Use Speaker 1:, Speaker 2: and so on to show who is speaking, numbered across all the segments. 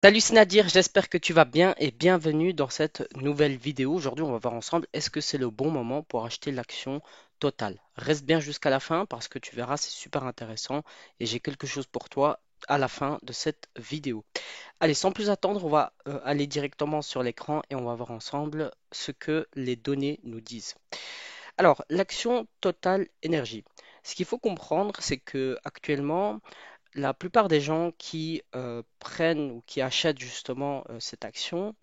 Speaker 1: Salut Nadir, j'espère que tu vas bien et bienvenue dans cette nouvelle vidéo. Aujourd'hui, on va voir ensemble est-ce que c'est le bon moment pour acheter l'action Total. Reste bien jusqu'à la fin parce que tu verras, c'est super intéressant et j'ai quelque chose pour toi à la fin de cette vidéo. Allez, sans plus attendre, on va aller directement sur l'écran et on va voir ensemble ce que les données nous disent. Alors, l'action Total Énergie. Ce qu'il faut comprendre, c'est que actuellement, la plupart des gens qui prennent ou qui achètent justement cette action,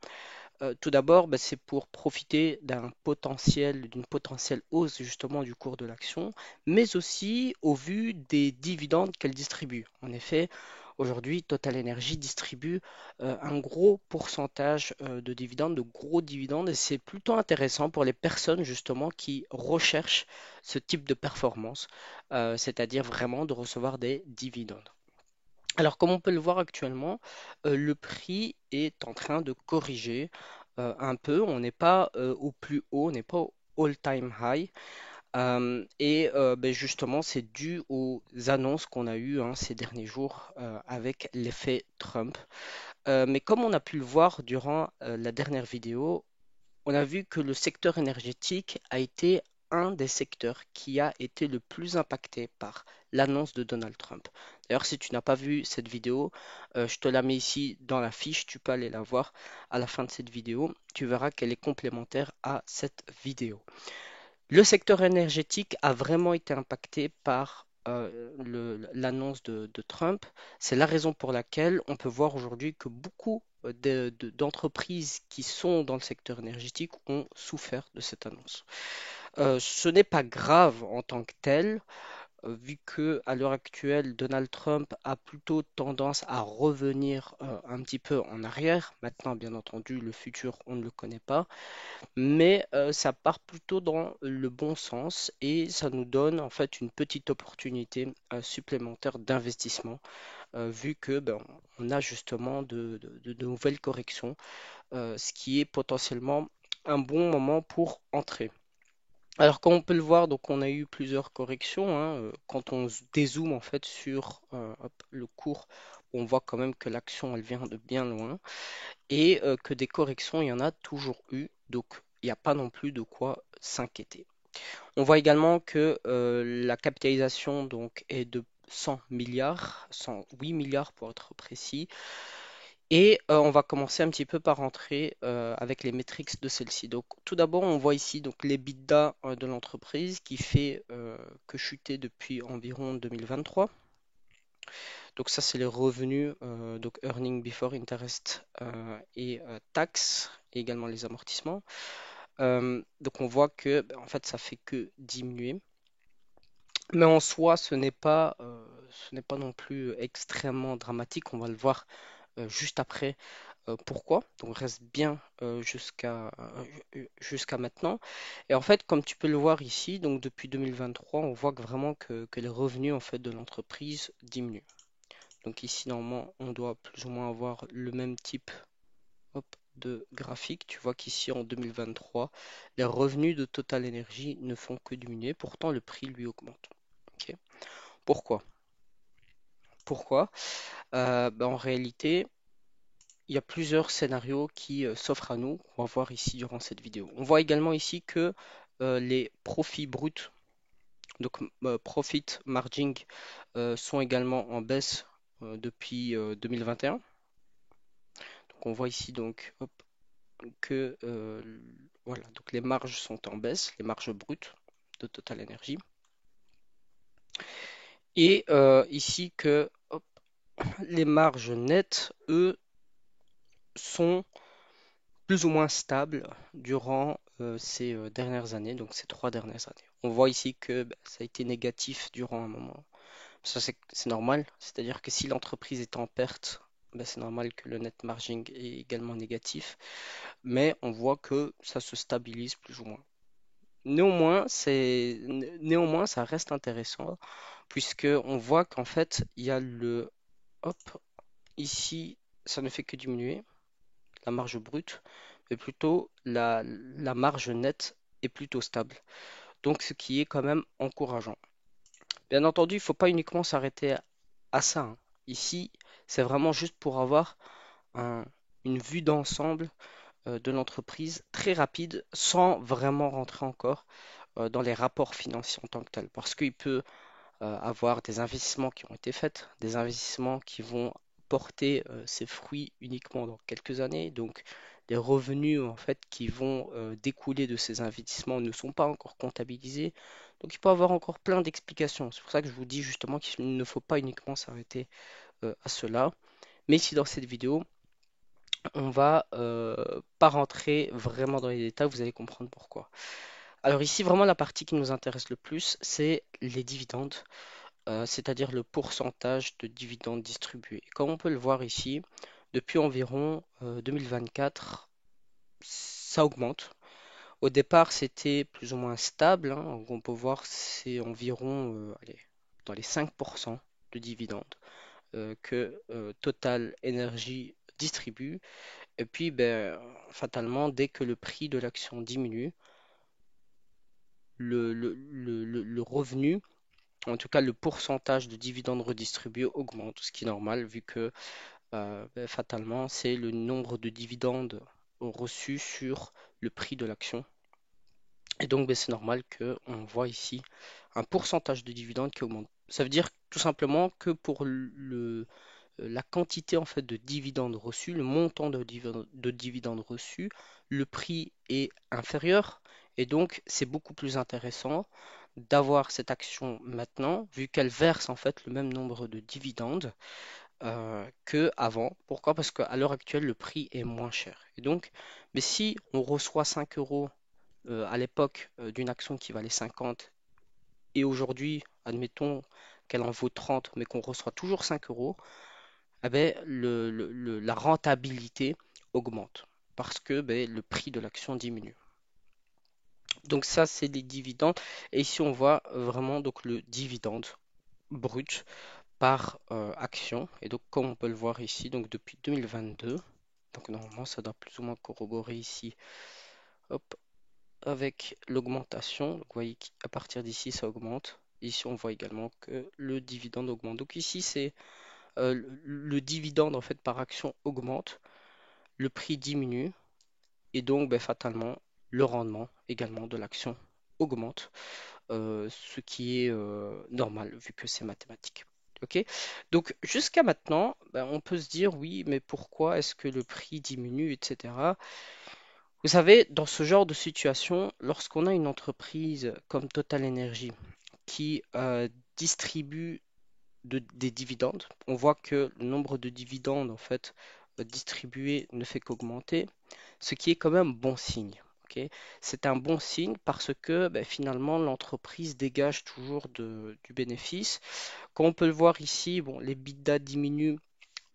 Speaker 1: tout d'abord, bah, c'est pour profiter d'une potentielle hausse justement du cours de l'action, mais aussi au vu des dividendes qu'elle distribue. En effet, aujourd'hui, Total Energy distribue un gros pourcentage de dividendes, de gros dividendes, et c'est plutôt intéressant pour les personnes justement qui recherchent ce type de performance, c'est-à-dire vraiment de recevoir des dividendes. Alors, comme on peut le voir actuellement, le prix est en train de corriger un peu. On n'est pas au plus haut, on n'est pas au all-time high. Ben justement, c'est dû aux annonces qu'on a eues ces derniers jours avec l'effet Trump. Mais comme on a pu le voir durant la dernière vidéo, on a vu que le secteur énergétique a été un des secteurs qui a été le plus impacté par l'annonce de Donald Trump. D'ailleurs, si tu n'as pas vu cette vidéo, je te la mets ici dans la fiche, tu peux aller la voir à la fin de cette vidéo. Tu verras qu'elle est complémentaire à cette vidéo. Le secteur énergétique a vraiment été impacté par l'annonce de Trump. C'est la raison pour laquelle on peut voir aujourd'hui que beaucoup d'entreprises qui sont dans le secteur énergétique ont souffert de cette annonce. Ce n'est pas grave en tant que tel, vu que à l'heure actuelle, Donald Trump a plutôt tendance à revenir un petit peu en arrière. Maintenant, bien entendu, le futur, on ne le connaît pas, mais ça part plutôt dans le bon sens et ça nous donne en fait une petite opportunité supplémentaire d'investissement, vu que ben, on a justement de nouvelles corrections, ce qui est potentiellement un bon moment pour entrer. Alors, comme on peut le voir, donc on a eu plusieurs corrections, quand on dézoome en fait sur hop, le cours, on voit quand même que l'action elle vient de bien loin et que des corrections, il y en a toujours eu. Donc, il n'y a pas non plus de quoi s'inquiéter. On voit également que la capitalisation donc, est de 100 milliards, 108 milliards pour être précis. Et on va commencer un petit peu par rentrer avec les métriques de celle-ci. Donc, tout d'abord, on voit ici donc l'EBITDA de l'entreprise qui fait que chuter depuis environ 2023. Donc ça, c'est les revenus, donc earning before interest et taxes, et également les amortissements. Donc on voit que en fait, ça fait que diminuer. Mais en soi, ce n'est pas non plus extrêmement dramatique. On va le voir juste après pourquoi. Donc reste bien jusqu'à maintenant. Et en fait, comme tu peux le voir ici, donc depuis 2023, on voit que vraiment que les revenus en fait de l'entreprise diminuent. Donc ici, normalement, on doit plus ou moins avoir le même type hop, de graphique. Tu vois qu'ici, en 2023, les revenus de Total Energy ne font que diminuer. Pourtant, le prix, lui, augmente. Ok. Pourquoi? Pourquoi? Ben, en réalité, il y a plusieurs scénarios qui s'offrent à nous. On va voir ici durant cette vidéo. On voit également ici que les profits bruts, donc profit margin, sont également en baisse depuis 2021. Donc on voit ici donc hop, que voilà, donc les marges sont en baisse, les marges brutes de Total Energy. Et ici que hop, les marges nettes, eux, sont plus ou moins stables durant ces dernières années, donc ces 3 dernières années. On voit ici que bah, ça a été négatif durant un moment. Ça, c'est normal, c'est-à-dire que si l'entreprise est en perte, bah, c'est normal que le net margin est également négatif, mais on voit que ça se stabilise plus ou moins. Néanmoins, ça reste intéressant puisque on voit qu'en fait, il y a hop, ici, ça ne fait que diminuer la marge brute, mais plutôt la marge nette est plutôt stable. Donc, ce qui est quand même encourageant. Bien entendu, il ne faut pas uniquement s'arrêter à ça, hein. Ici, c'est vraiment juste pour avoir un- une vue d'ensemble de l'entreprise très rapide sans vraiment rentrer encore dans les rapports financiers en tant que tels. Parce qu'il peut avoir des investissements qui ont été faits, des investissements qui vont porter ses fruits uniquement dans quelques années. Donc, les revenus en fait qui vont découler de ces investissements ne sont pas encore comptabilisés. Donc, il peut y avoir encore plein d'explications. C'est pour ça que je vous dis justement qu'il ne faut pas uniquement s'arrêter à cela. Mais ici, dans cette vidéo, on va pas rentrer vraiment dans les détails, vous allez comprendre pourquoi. Alors ici, vraiment, la partie qui nous intéresse le plus, c'est les dividendes, c'est-à-dire le pourcentage de dividendes distribués. Comme on peut le voir ici, depuis environ 2024, ça augmente. Au départ, c'était plus ou moins stable, hein. Donc, on peut voir c'est environ allez, dans les 5% de dividendes que Total Energy distribue. Et puis, ben, fatalement, dès que le prix de l'action diminue, le revenu, en tout cas le pourcentage de dividendes redistribués augmente, ce qui est normal vu que ben, fatalement, c'est le nombre de dividendes reçus sur le prix de l'action. Et donc, ben, c'est normal qu'on voit ici un pourcentage de dividendes qui augmente. Ça veut dire tout simplement que pour la quantité en fait de dividendes reçus, le montant de dividendes reçus, le prix est inférieur et donc c'est beaucoup plus intéressant d'avoir cette action maintenant vu qu'elle verse en fait le même nombre de dividendes que avant. Pourquoi? Parce qu'à l'heure actuelle le prix est moins cher. Et donc, mais si on reçoit 5 euros à l'époque d'une action qui valait 50 et aujourd'hui, admettons qu'elle en vaut 30 mais qu'on reçoit toujours 5 euros, eh ben, la rentabilité augmente parce que ben, le prix de l'action diminue. Donc ça, c'est les dividendes. Et ici, on voit vraiment donc le dividende brut par action. Et donc, comme on peut le voir ici, donc depuis 2022, donc normalement, ça doit plus ou moins corroborer ici, hop, avec l'augmentation. Donc, vous voyez qu'à partir d'ici, ça augmente. Ici, on voit également que le dividende augmente. Donc ici, c'est le dividende en fait par action augmente, le prix diminue et donc ben, fatalement le rendement également de l'action augmente, ce qui est normal vu que c'est mathématique. Ok. Donc jusqu'à maintenant, ben, on peut se dire oui, mais pourquoi est-ce que le prix diminue, etc. Vous savez, dans ce genre de situation, lorsqu'on a une entreprise comme Total Energy qui distribue des dividendes. On voit que le nombre de dividendes en fait distribués ne fait qu'augmenter, ce qui est quand même bon signe. Ok. C'est un bon signe parce que ben, finalement l'entreprise dégage toujours du bénéfice. Comme on peut le voir ici, bon, les bidas diminuent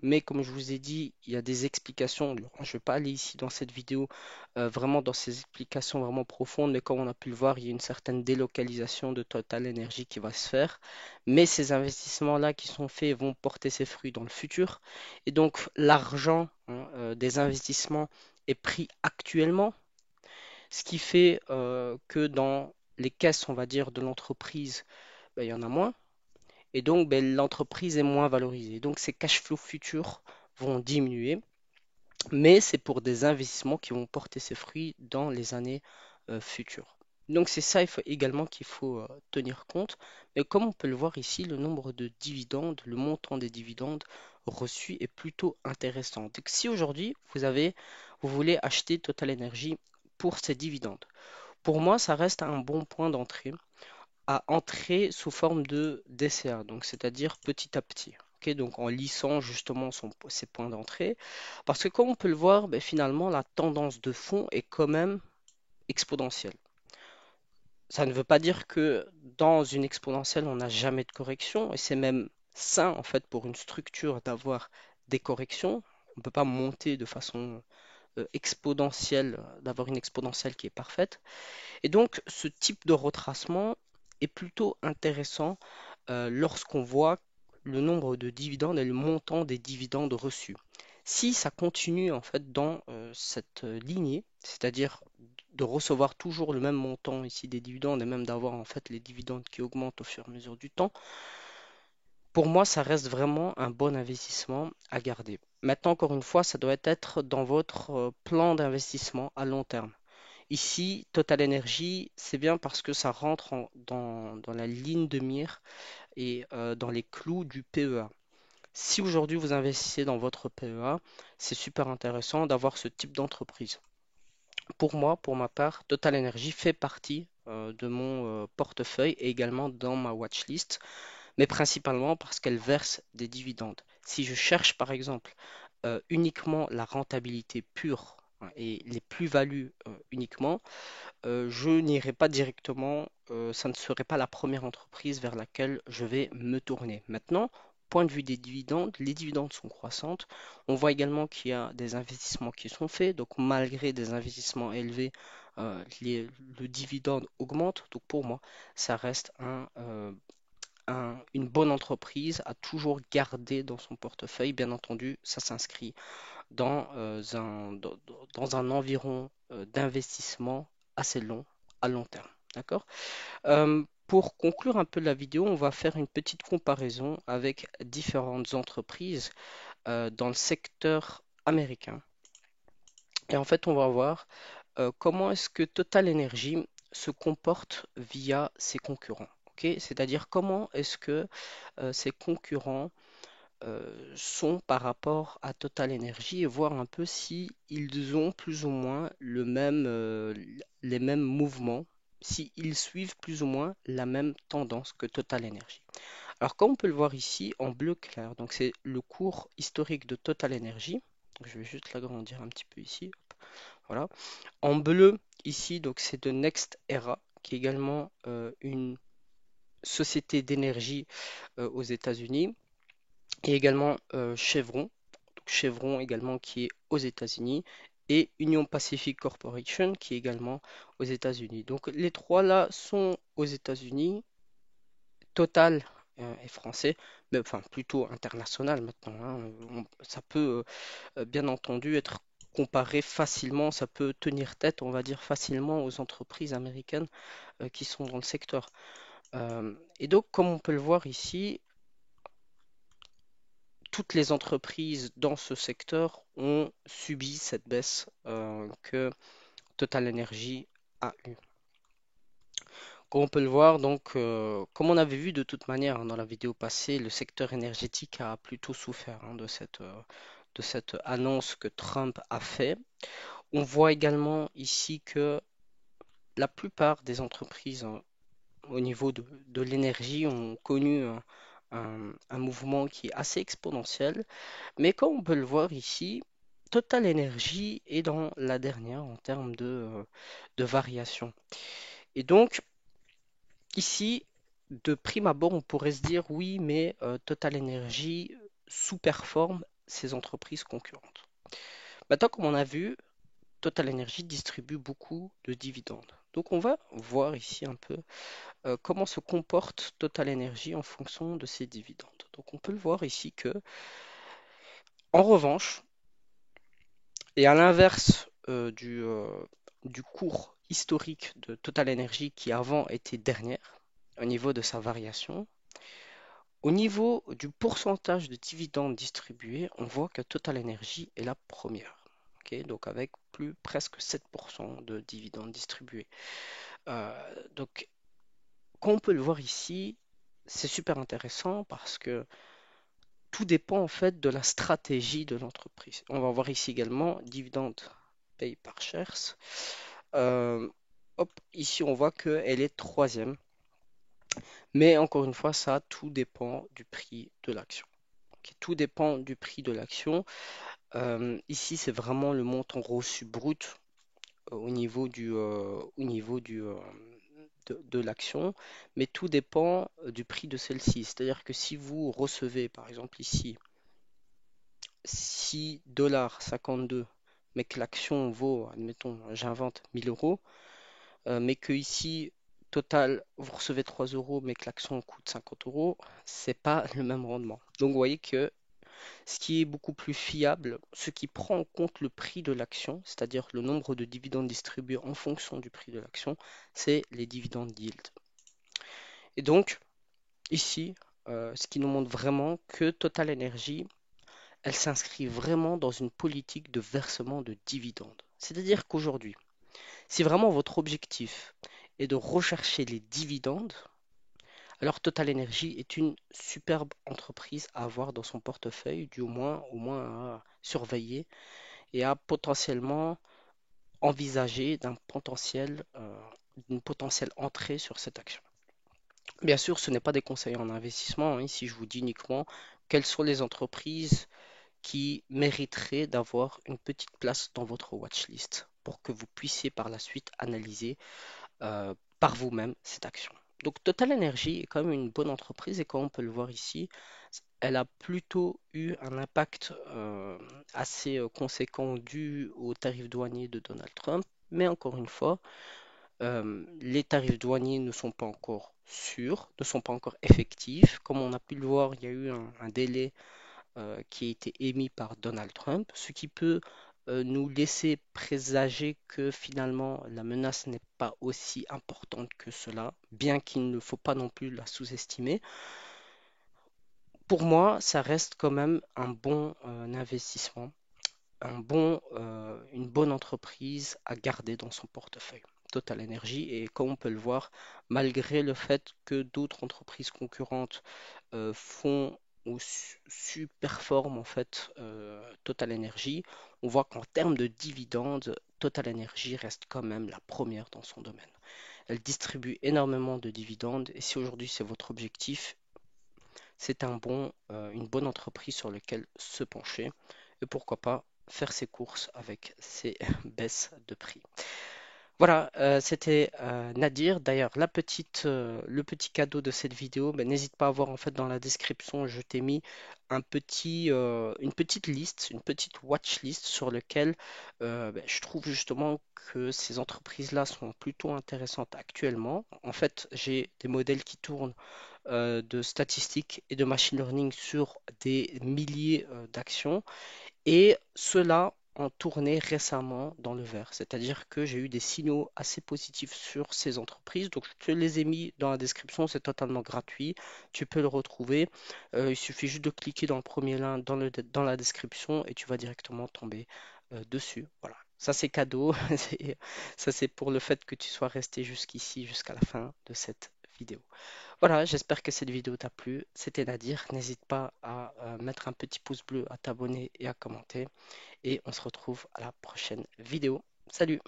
Speaker 1: mais comme je vous ai dit, il y a des explications. Je ne vais pas aller ici dans cette vidéo vraiment dans ces explications vraiment profondes, mais comme on a pu le voir, il y a une certaine délocalisation de Total Energy qui va se faire. Mais ces investissements-là qui sont faits vont porter ses fruits dans le futur. Et donc l'argent hein, des investissements est pris actuellement, ce qui fait que dans les caisses, on va dire, de l'entreprise, ben, il y en a moins. Et donc, ben, l'entreprise est moins valorisée. Donc, ces cash flows futurs vont diminuer, mais c'est pour des investissements qui vont porter ses fruits dans les années futures. Donc, c'est ça également qu'il faut tenir compte. Mais comme on peut le voir ici, le nombre de dividendes, le montant des dividendes reçus est plutôt intéressant. Donc, si aujourd'hui, vous voulez acheter Total Energy pour ces dividendes, pour moi, ça reste un bon point d'entrée à entrer sous forme de DCA, donc c'est-à-dire petit à petit. Ok, donc en lissant justement ses points d'entrée. Parce que comme on peut le voir, ben, finalement, la tendance de fond est quand même exponentielle. Ça ne veut pas dire que dans une exponentielle, on n'a jamais de correction, et c'est même sain en fait pour une structure d'avoir des corrections. On ne peut pas monter de façon exponentielle, d'avoir une exponentielle qui est parfaite. Et donc, ce type de retracement est plutôt intéressant lorsqu'on voit le nombre de dividendes et le montant des dividendes reçus. Si ça continue en fait dans cette lignée, c'est-à-dire de recevoir toujours le même montant ici des dividendes et même d'avoir en fait les dividendes qui augmentent au fur et à mesure du temps, pour moi ça reste vraiment un bon investissement à garder. Maintenant, encore une fois, ça doit être dans votre plan d'investissement à long terme. Ici, Total Energy, c'est bien parce que ça rentre dans la ligne de mire et dans les clous du PEA. Si aujourd'hui vous investissez dans votre PEA, c'est super intéressant d'avoir ce type d'entreprise. Pour moi, pour ma part, Total Energy fait partie de mon portefeuille et également dans ma watchlist, mais principalement parce qu'elle verse des dividendes. Si je cherche par exemple uniquement la rentabilité pure, hein, et les plus-values uniquement, je n'irai pas directement, ça ne serait pas la première entreprise vers laquelle je vais me tourner. Maintenant, point de vue des dividendes, les dividendes sont croissantes. On voit également qu'il y a des investissements qui sont faits, donc malgré des investissements élevés, le dividende augmente. Donc pour moi, ça reste une bonne entreprise à toujours garder dans son portefeuille. Bien entendu, ça s'inscrit dans un environ d'investissement assez long, à long terme. D'accord? Pour conclure un peu la vidéo, on va faire une petite comparaison avec différentes entreprises dans le secteur américain. Et en fait, on va voir comment est-ce que Total Energy se comporte via ses concurrents. Ok. C'est-à-dire comment est-ce que ses concurrents sont par rapport à Total Energy et voir un peu si ils ont plus ou moins les mêmes mouvements, si ils suivent plus ou moins la même tendance que Total Energy. Alors comme on peut le voir ici en bleu clair, donc c'est le cours historique de Total Energy. Je vais juste l'agrandir un petit peu ici. Voilà. En bleu ici, donc c'est de Next Era, qui est également une société d'énergie aux États-Unis, et également Chevron. Donc Chevron également qui est aux États-Unis, et Union Pacific Corporation qui est également aux États-Unis. Donc les trois là sont aux États-Unis. Total est français, mais enfin plutôt international maintenant, hein. Ça peut bien entendu être comparé facilement, ça peut tenir tête, on va dire facilement aux entreprises américaines qui sont dans le secteur. Et donc, comme on peut le voir ici, toutes les entreprises dans ce secteur ont subi cette baisse que Total Energy a eue. Comme on peut le voir, donc, comme on avait vu de toute manière, hein, dans la vidéo passée, le secteur énergétique a plutôt souffert, hein, de cette annonce que Trump a fait. On voit également ici que la plupart des entreprises, hein, au niveau de l'énergie ont connu un mouvement qui est assez exponentiel. Mais comme on peut le voir ici, Total Energy est dans la dernière en termes de variation. Et donc, ici, de prime abord, on pourrait se dire oui, mais Total Energy sous-performe ses entreprises concurrentes. Maintenant, comme on a vu, Total Energy distribue beaucoup de dividendes. Donc, on va voir ici un peu comment se comporte Total Energy en fonction de ses dividendes. Donc, on peut le voir ici que, en revanche, et à l'inverse du cours historique de Total Energy qui avant était dernière au niveau de sa variation, au niveau du pourcentage de dividendes distribués, on voit que Total Energy est la première. Ok, donc avec presque 7% de dividendes distribués. Donc, comme on peut le voir ici, c'est super intéressant parce que tout dépend en fait de la stratégie de l'entreprise. On va voir ici également dividendes payés par shares. Euh, Hop, ici on voit qu'elle est troisième. Mais encore une fois, ça, tout dépend du prix de l'action. Ok, tout dépend du prix de l'action. Ici, c'est vraiment le montant reçu brut au niveau de l'action, mais tout dépend du prix de celle-ci. C'est-à-dire que si vous recevez, par exemple ici, 6,52 $, mais que l'action vaut, admettons, j'invente 1000 euros, mais que ici, total, vous recevez 3 euros, mais que l'action coûte 50 euros, c'est pas le même rendement. Donc vous voyez que ce qui est beaucoup plus fiable, ce qui prend en compte le prix de l'action, c'est-à-dire le nombre de dividendes distribués en fonction du prix de l'action, c'est les dividendes yield. Et donc, ici, ce qui nous montre vraiment que Total Energy, elle s'inscrit vraiment dans une politique de versement de dividendes. C'est-à-dire qu'aujourd'hui, si vraiment votre objectif est de rechercher les dividendes, alors Total Energy est une superbe entreprise à avoir dans son portefeuille, du moins au moins à surveiller et à potentiellement envisager d'une potentielle entrée sur cette action. Bien sûr, ce n'est pas des conseils en investissement, hein. Ici, je vous dis uniquement quelles sont les entreprises qui mériteraient d'avoir une petite place dans votre watchlist pour que vous puissiez par la suite analyser par vous-même cette action. Donc Total Energy est quand même une bonne entreprise et comme on peut le voir ici, elle a plutôt eu un impact assez conséquent dû aux tarifs douaniers de Donald Trump. Mais encore une fois, les tarifs douaniers ne sont pas encore sûrs, ne sont pas encore effectifs. Comme on a pu le voir, il y a eu un délai qui a été émis par Donald Trump, ce qui peut nous laisser présager que finalement la menace n'est pas aussi importante que cela, bien qu'il ne faut pas non plus la sous-estimer. Pour moi, ça reste quand même un bon investissement, une bonne entreprise à garder dans son portefeuille. Total Energy, et comme on peut le voir, malgré le fait que d'autres entreprises concurrentes font ou performent en fait Total Energy, on voit qu'en termes de dividendes, Total Energy reste quand même la première dans son domaine. Elle distribue énormément de dividendes et si aujourd'hui c'est votre objectif, c'est une bonne entreprise sur laquelle se pencher et pourquoi pas faire ses courses avec ses baisses de prix. Voilà, c'était Nadir. D'ailleurs, le petit cadeau de cette vidéo, ben, n'hésite pas à voir en fait dans la description, je t'ai mis une petite liste, une petite watch list sur lequel ben, je trouve justement que ces entreprises-là sont plutôt intéressantes actuellement. En fait, j'ai des modèles qui tournent de statistiques et de machine learning sur des milliers d'actions et ceux-là ont tourné récemment dans le vert, c'est-à-dire que j'ai eu des signaux assez positifs sur ces entreprises. Donc, je te les ai mis dans la description, c'est totalement gratuit. Tu peux le retrouver. Il suffit juste de cliquer dans le premier lien dans la description et tu vas directement tomber dessus. Voilà. Ça, c'est cadeau. Ça, c'est pour le fait que tu sois resté jusqu'ici, jusqu'à la fin de cette vidéo. Voilà, j'espère que cette vidéo t'a plu. C'était Nadir. N'hésite pas à mettre un petit pouce bleu, à t'abonner et à commenter. Et on se retrouve à la prochaine vidéo. Salut!